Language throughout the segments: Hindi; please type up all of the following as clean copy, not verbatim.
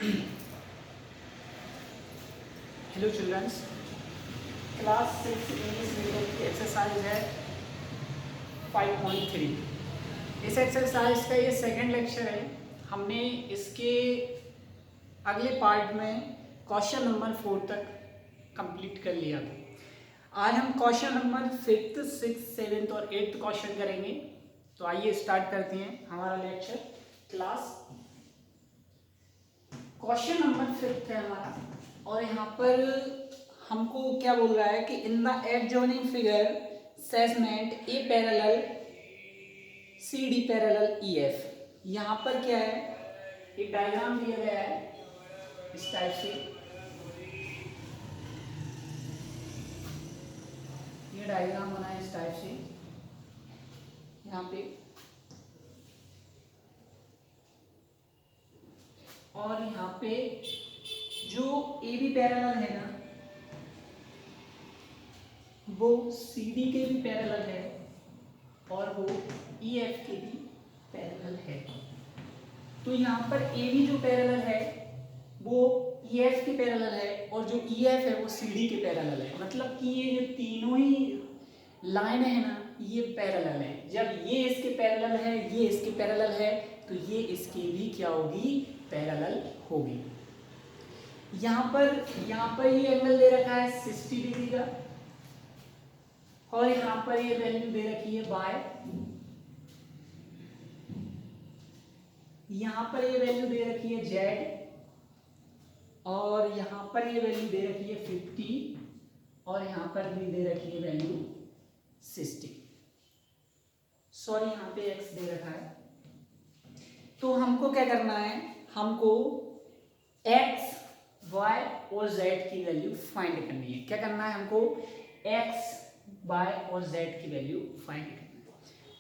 Hello childrens, class 6 English medium की एक्सरसाइज है 5.3। इस एक्सरसाइज का ये सेकंड लेक्चर है। हमने इसके अगले पार्ट में क्वेश्चन नंबर 4 तक कंप्लीट कर लिया था। आज हम question number 5th, 6th, 7th और 8th क्वेश्चन करेंगे। तो आइए स्टार्ट करते हैं हमारा lecture. Class question number 5th है हमारा, और यहाँ पर हमको क्या बोल रहा है कि in the adjoining figure segment A parallel C D parallel E F. यहाँ पर क्या है, एक डायग्राम दिया गया है इस टाइप से। ये डायग्राम बना है इस टाइप से यहाँ पे, और यहाँ पे जो ए बी पैरेलल है ना, वो सी डी के भी पैरेलल है और वो ई एफ के भी पैरेलल है। तो यहाँ पर ए बी जो पैरेलल है वो ई एफ के पैरेलल है, और जो ई एफ है वो सी डी के पैरेलल है। मतलब कि ये जो तीनों ही लाइन है ना, ये पैरेलल है। जब ये इसके पैरेलल है, ये इसके पैरेलल है, तो ये इसके भी क्या होगी, पैरेलल होगी। यहाँ पर ये एंगल दे रखा है 60 डिग्री का, और यहाँ पर ये वैल्यू दे रखी है बाय, यहाँ पर ये वैल्यू दे रखी है z, और यहाँ पर ये वैल्यू दे रखी है 50, और यहाँ पर भी दे रखी है वैल्यू 60। सॉरी, यहाँ पे x दे रखा है। तो हमको क्या करना है, हमको x, y और z की वैल्यू फाइंड करनी है। क्या करना है हमको, x, y और z की वैल्यू फाइंड करनी है।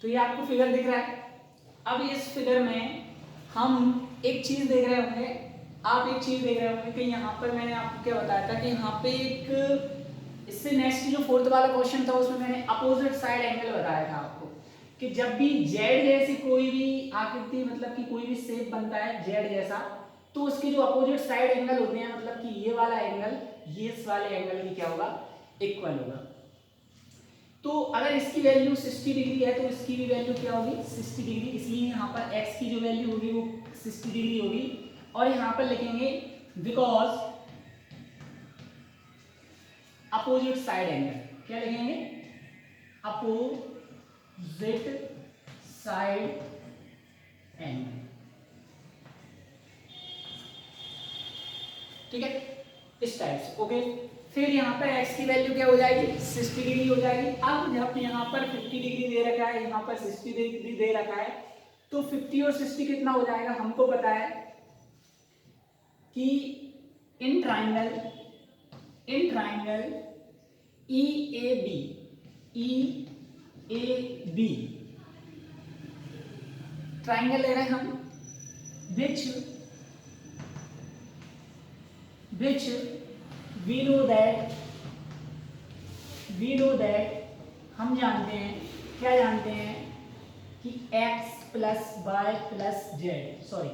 तो ये आपको फिगर दिख रहा है। अब इस फिगर में हम एक चीज देख रहे होंगे, आप एक चीज देख रहे होंगे कि यहाँ पर मैंने आपको क्या बताया था कि यहाँ पे एक, इससे नेक्स्ट जो 4th वाला क्वेश्चन था उसमें मैंने अपोजिट साइड एंगल बताया था आपको कि जब भी z जैसी कोई भी आकृति, मतलब कि कोई भी शेप बनता है z जैसा, तो उसके जो अपोजिट साइड एंगल होते हैं, मतलब कि ये वाला एंगल ये इस वाले एंगल की क्या होगा, इक्वल होगा। तो अगर इसकी वैल्यू 60 डिग्री है तो इसकी भी वैल्यू क्या होगी, 60 डिग्री। इसलिए यहाँ पर x की जो वैल्यू होगी वो 60 डिग्री होगी, और यहाँ पर लिखेंगे बिकॉज अपोजिट साइड एंगल। क्या लिखेंगे, अपोजिट साइड एंगल। ठीक है, इस टाइप से। ओके, फिर यहाँ पर x की वैल्यू क्या हो जाएगी, 60 डिग्री हो जाएगी। अब जब यहाँ पर 50 डिग्री दे रखा है, यहाँ पर 60 डिग्री दे रखा है, तो 50 और 60 कितना हो जाएगा, हमको पता है कि in triangle E A B triangle ले रहे हैं हम, विच we know that हम जानते हैं, क्या जानते हैं कि x plus y plus z, sorry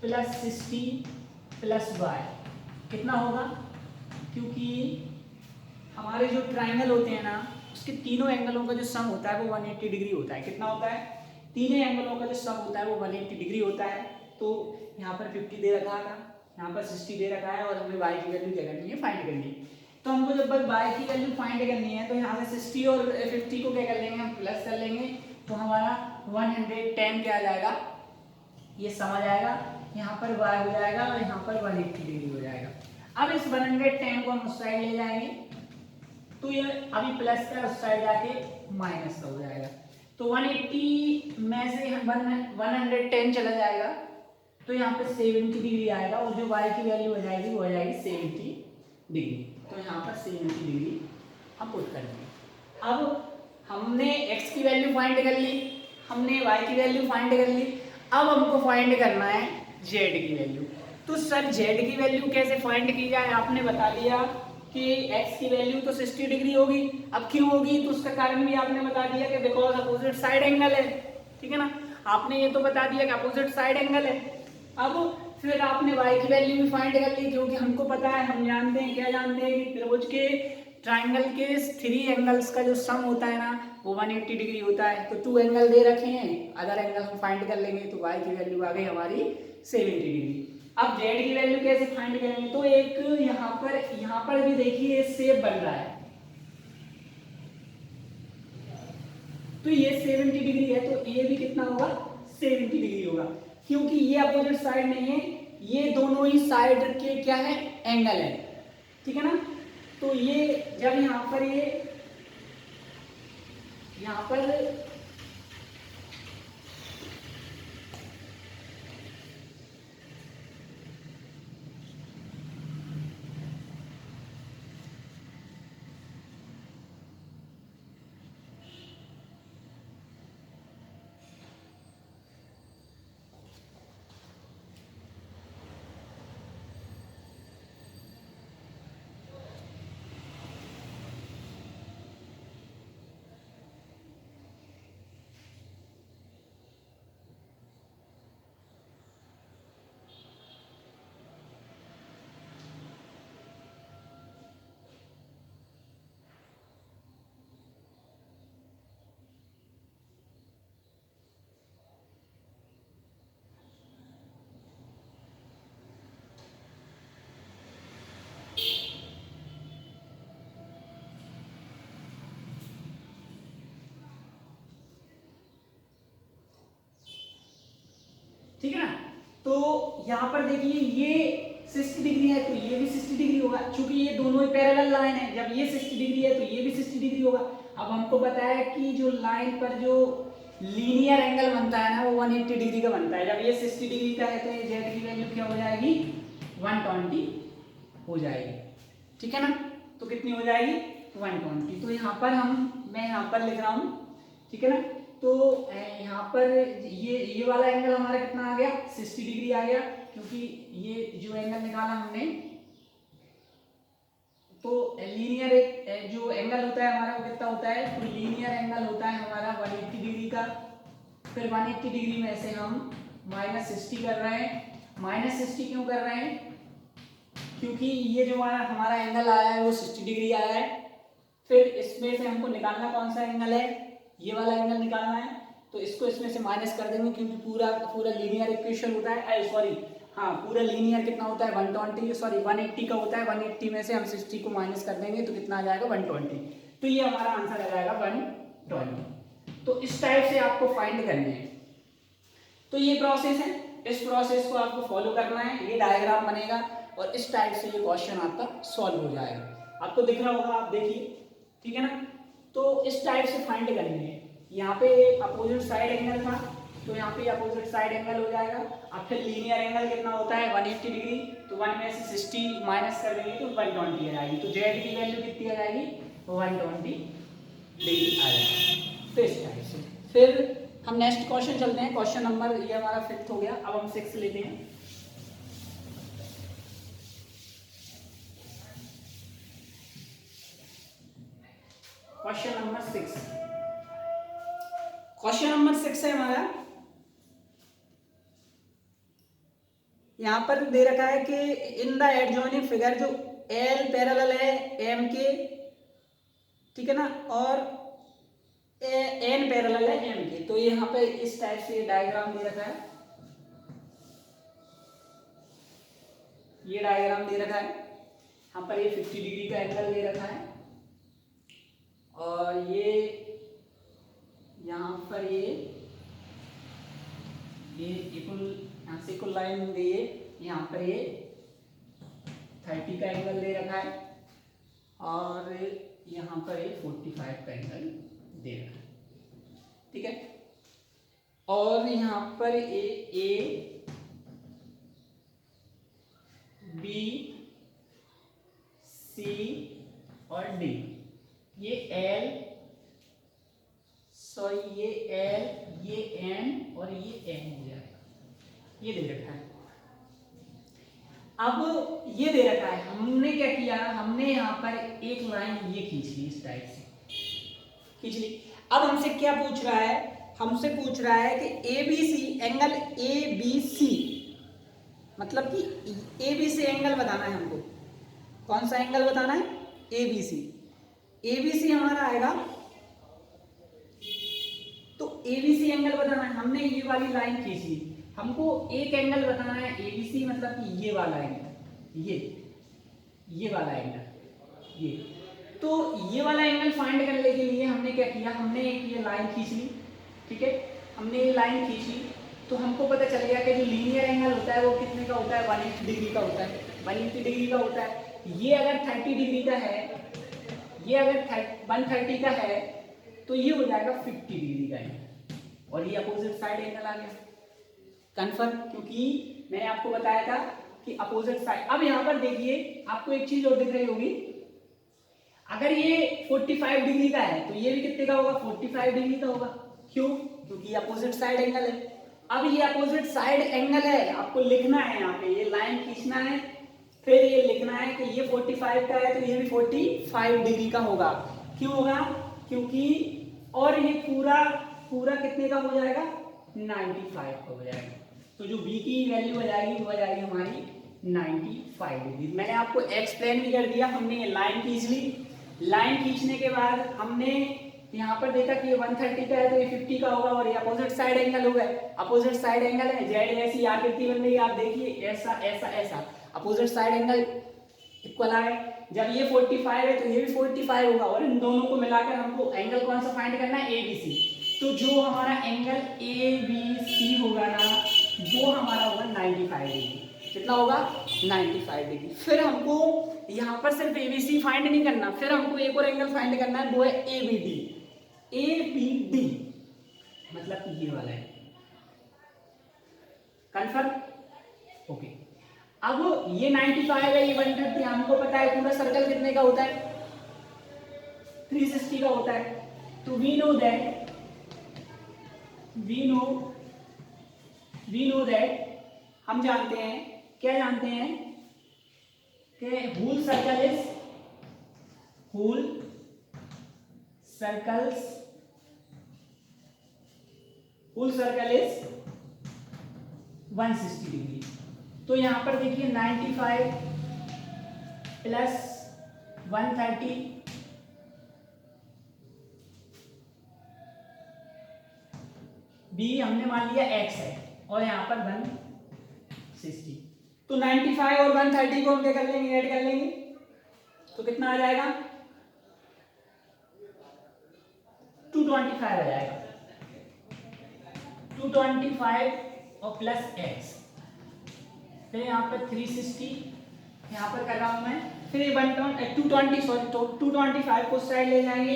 plus 60 plus y कितना होगा, क्योंकि हमारे जो ट्राइंगल होते हैं ना, उसके तीनों एंगलों का जो सम होता है वो 180 डिग्री होता है। कितना होता है, तीनों एंगलों का जो सम होता है वो 180 डिग्री होता है। तो यहाँ पर 50 दे रखा था, यहाँ पर 60 दे रखा है, और हमें y की वैल्यू क्या करनी है, फाइंड करनी है। तो हमको जब बस y की वैल्यू फाइंड करनी है, तो यहाँ से 60 और 50 को क्या कर लेंगे, हम प्लस कर लेंगे, तो हमारा 110 क्या आ जाएगा, ये सम आ जाएगा। यहाँ पर y हो जाएगा और यहाँ पर 180 डिग्री हो जाएगा। अब इस 110 को हम उस साइड ले जाएंगे, तो ये अभी प्लस का उस साइड जाके माइनस का हो जाएगा। तो 180 में से 110 चला जाएगा, तो यहाँ पे 70 डिग्री आएगा, और जो y की वैल्यू हो जाएगी वो हो जाएगी 70 डिग्री। तो यहाँ पर 70 डिग्री हम पुट कर देंगे। अब हमने x की वैल्यू फाइंड कर ली, हमने y की वैल्यू फाइंड कर ली। अब हमको फाइंड करना है z की वैल्यू। तो सर जेड की वैल्यू कैसे फाइंड की जाए, आपने बता दिया कि x की वैल्यू तो 60 डिग्री होगी। अब क्यों होगी, तो उसका कारण भी आपने बता दिया कि बिकॉज अपोजिट साइड एंगल है, ठीक है ना, आपने ये तो बता दिया कि अपोजिट साइड एंगल है। अब फिर आपने y की वैल्यू भी फाइंड कर ली, क्योंकि हमको पता है, हम जानते हैं, क्या जानते हैं कि त्रिभुज के ट्राइंगल के 3 एंगल्स का जो सम होता है ना वो 180 डिग्री होता है। तो 2 एंगल दे रखे हैं, अदर एंगल हम फाइंड कर लेंगे, तो y की वैल्यू आ गई हमारी 70 डिग्री। अब z की वैल्यू कैसे फाइंड करेंगे, तो एक यहाँ पर भी देखिए शेप बन रहा है, तो ये 70 डिग्री है, तो ये भी कितना होगा, 70 डिग्री होगा, क्योंकि ये अपोजिट साइड नहीं है, ये दोनों ही साइड के क्या है, एंगल है, ठीक है ना। तो ये जब यहाँ पर ठीक है ना, तो यहाँ पर देखिए ये 60 डिग्री है, तो ये भी 60 डिग्री होगा, क्योंकि ये दोनों ही पैरेलल लाइन है, जब ये 60 डिग्री है तो ये भी 60 डिग्री होगा। अब हमको पता है कि जो लाइन पर जो लीनियर एंगल बनता है ना वो 180 डिग्री का बनता है, जब ये 60 डिग्री का है तो ये जेड की वैल्यू क्या हो जाएगी, 120 हो जाएगी, ठीक है ना। तो कितनी हो जाएगी, 120। तो यहाँ पर मैं यहाँ पर लिख रहा हूँ, ठीक है ना। तो यहाँ पर ये वाला एंगल हमारा कितना आ गया, 60 डिग्री आ गया, क्योंकि ये जो एंगल निकाला हमने, तो लीनियर जो एंगल होता है हमारा वो कितना होता है, तो लीनियर एंगल होता है हमारा 180 डिग्री का। फिर 180 डिग्री में से हम -60 कर रहे हैं। -60 क्यों कर रहे हैं, क्योंकि ये जो हमारा एंगल आया है वो 60 डिग्री आया है। फिर इसमें से हमको निकालना कौन सा एंगल है, ये वाला एंगल निकालना है, तो इसको इसमें से माइनस कर देंगे, क्योंकि पूरा लीनियर इक्वेशन होता है, सॉरी हाँ पूरा लीनियर कितना होता है, 180 का होता है, 180 में से हम 60 को माइनस कर देंगे तो कितना आ जाएगा, 120। तो ये हमारा आंसर आ जाएगा 120। तो इस टाइप से आपको फाइंड करनी है, तो ये प्रोसेस है, इस प्रोसेस को आपको फॉलो करना है, ये डायग्राम बनेगा और इस टाइप से ये क्वेश्चन आपका सॉल्व हो जाएगा। आपको दिख रहा होगा, आप देखिए, ठीक है ना। तो इस टाइप से फाइंड करनी है, यहाँ पे अपोजिट साइड एंगल था, तो यहाँ पे अपोजिट साइड एंगल हो जाएगा। अब फिर लीनियर एंगल कितना होता है, 180 डिग्री, तो 1 में से 60 माइनस कर देंगे तो 120 आ जाएगी, तो जेड की वैल्यू कितनी आ जाएगी, 120 डिग्री आ जाएगी। तो इस टाइप से फिर हम नेक्स्ट क्वेश्चन चलते हैं, क्वेश्चन नंबर ये हमारा 5th हो गया, अब हम 6 लेते हैं। क्वेश्चन नंबर 6, क्वेश्चन नंबर 6 है हमारा, यहां पर दे रखा है कि इन द एडजॉइनिंग फिगर जो एल पैरेलल है एम के, ठीक है ना, और एन पैरेलल है एम के, तो यहाँ पे इस टाइप से डायग्राम दे रखा है, ये डायग्राम दे रखा है, यहाँ पर ये 50 डिग्री का एंगल दे रखा है, और ये यहाँ पर ये इक्वल, यहाँ से इक्वल लाइन दी है, यहाँ पर ये 30 का एंगल दे रखा है, और यहाँ पर ये 45 का एंगल दे रखा है, ठीक है। और यहाँ पर ए बी सी और डी, ये एल, सॉरी ये एल, ये एन और ये एन हो जाएगा, ये दे रखा है। अब ये दे रखा है, हमने क्या किया, हमने यहाँ पर एक लाइन ये खींच ली, इस टाइप से खींच ली। अब हमसे क्या पूछ रहा है, हमसे पूछ रहा है कि ABC एंगल ABC, मतलब कि ABC एंगल बताना है हमको। कौन सा एंगल बताना है? ABC हमारा आएगा, तो ABC एंगल बताना है। हमने ये वाली लाइन खींच ली, हमको एक एंगल बताना है ABC, मतलब कि ये वाला एंगल, ये वाला एंगल, ये। तो ये वाला एंगल फाइंड करने के लिए हमने क्या किया, हमने एक ये लाइन खींच ली, ठीक है, हमने ये लाइन खींच ली, तो हमको पता चल गया कि जो लीनियर एंगल होता है वो कितने का होता है, 180 डिग्री का होता है, 180 डिग्री का होता है। ये अगर 30 डिग्री का है, ये अगर 130 का है, तो ये हो जाएगा 50 डिग्री का एंगल, और ये अपोजिट साइड एंगल आ गया कन्फर्म, क्योंकि मैंने आपको बताया था कि अपोजिट साइड। अब यहाँ पर देखिए, आपको एक चीज और दिख रही होगी, अगर ये 45 डिग्री का है तो ये भी कितने का होगा, 45 डिग्री का होगा। क्यों? क्योंकि अपोजिट साइड एंगल है। अब ये अपोजिट साइड एंगल है, आपको लिखना है, यहाँ पे ये लाइन खींचना है, फिर ये लिखना है कि ये 45 का है तो ये भी 45 डिग्री का होगा। क्यों होगा? क्योंकि, और ये पूरा पूरा कितने का हो जाएगा, 95 का हो जाएगा। तो जो b की वैल्यू हो जाएगी वो हो जाएगी हमारी 95 डिग्री। मैंने आपको एक्सप्लेन भी कर दिया, हमने ये लाइन खींच ली, लाइन खींचने के बाद हमने यहाँ पर देखा कि ये 130 का है तो ये 50 का होगा, और ये अपोजिट साइड एंगल होगा, अपोजिट साइड एंगल है, जेड ऐसी आकृति बन रही है, आप देखिए ऐसा ऐसा ऐसा, अपोजिट साइड एंगल इक्वल आए। जब ये 45 है तो ये भी 45 होगा, और इन दोनों को मिलाकर हमको एंगल कौन सा फाइंड करना है, ABC। तो जो हमारा एंगल ABC होगा ना, वो हमारा होगा 95 डिग्री। कितना होगा? 95 डिग्री। फिर हमको यहाँ पर सिर्फ ABC फाइंड नहीं करना, फिर हमको एक और एंगल फाइंड करना है, वो है ABD। ABD मतलब कि ये वाला है, कन्फर्म? ओके। अब ये 95 है, ये 130, हमको पता है पूरा सर्कल कितने का होता है, 360 का होता है। तो वी नो दैट हम जानते हैं, क्या जानते हैं कि होल सर्कल इज 160 डिग्री। तो यहां पर देखिए 95 प्लस 130 b हमने मान लिया x है, और यहाँ पर 160। तो 95 और 130 को हम क्या कर लेंगे, ऐड कर लेंगे, तो कितना आ जाएगा, 225 आ जाएगा। 225 और प्लस x, फिर यहाँ पर 360, यहाँ पर कर रहा हूँ मैं, फिर 225 को साइड ले जाएंगे,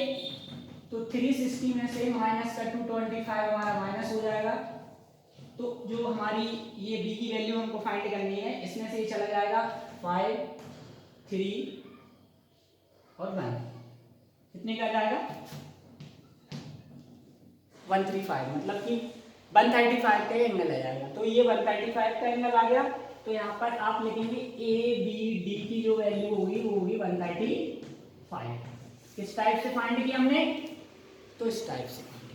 तो 360 में से माइनस का 225 हमारा माइनस हो जाएगा। तो जो हमारी ये b की वैल्यू हमको फाइंड करनी है, इसमें से ये चला जाएगा 5, 3 और 1, कितने का जाएगा, 135, मतलब कि 135 का एंगल आ जाएगा। तो ये 135 का एंगल आ गया, तो यहाँ पर आप लिखेंगे ABD की जो वैल्यू होगी वो होगी 135। किस टाइप से फाइंड किया हमने, तो इस टाइप से फाइंड किया।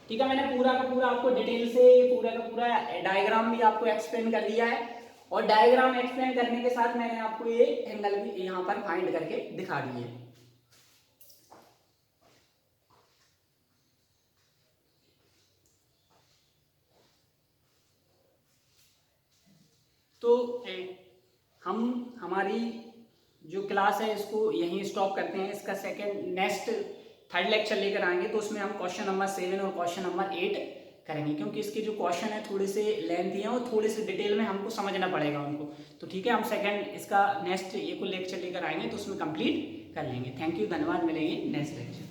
ठीक है, मैंने पूरा का पूरा आपको डिटेल से पूरा का पूरा डायग्राम भी आपको एक्सप्लेन कर दिया है, और डायग्राम एक्सप्लेन करने के साथ मैंने आपको ये एंगल भी यहाँ पर फाइंड करके दिखा दिए। तो हमारी जो क्लास है इसको यहीं स्टॉप करते हैं। इसका नेक्स्ट थर्ड लेक्चर लेकर आएंगे, तो उसमें हम क्वेश्चन नंबर 7 और क्वेश्चन नंबर 8 करेंगे, क्योंकि इसके जो क्वेश्चन है थोड़े से लेंथी हैं और थोड़े से डिटेल में हमको समझना पड़ेगा उनको। तो ठीक है, हम इसका नेक्स्ट ये को लेक्चर लेकर आएंगे, तो उसमें कंप्लीट कर लेंगे। थैंक यू, धन्यवाद, मिलेंगे नेक्स्ट लेक्चर।